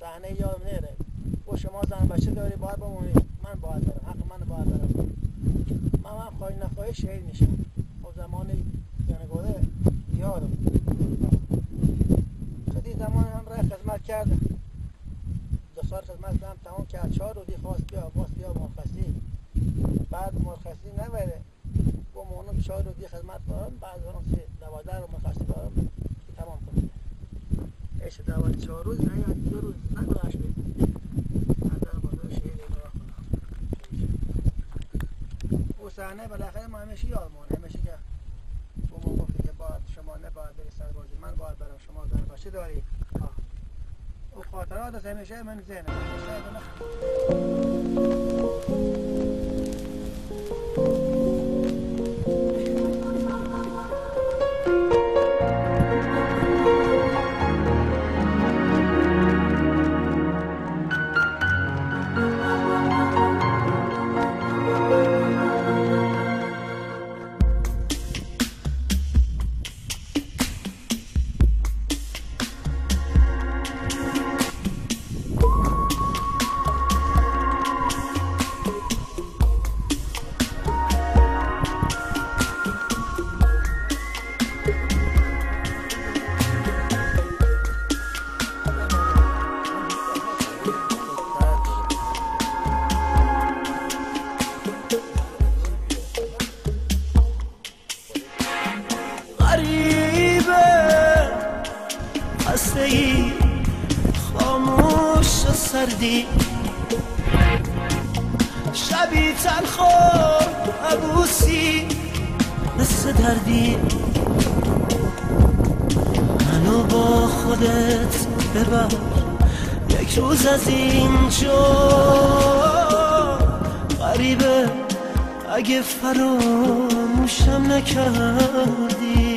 صحنه یادم نره و شما زن بچه داری باید بمونید، من باید برم، حق من باید برم. من هم خواهی نخواهی شهید میشم. و زمانی یعنی گوره یادم خیلی زمان هم رای خدمت کردم، 2 سال خدمت کردم تمام کرد. 4 روزی خواست بیا مرخصی، بعد مرخصی نبره و مونم 4 روزی خدمت دارم، بعد اون 12 رو مرخصی دارم تمام کنم. ایش 4 روز نه یا 2 روز نگذاشت نظر بزرگ شهید را کنم. او صحنه بالاخره ما همیشه یادمونه، همیشه که با ما گفتی که باید شما نباید بری سربازی، من باید برم، شما زن بچه داری. او خاطرات از همیشه من ذهنم ای خاموش و سردی، شبی تلخ و عبوسی مثل دردی. منو با خودت ببر یک روز از اینجا، غریبه اگه فراموشم نکردی.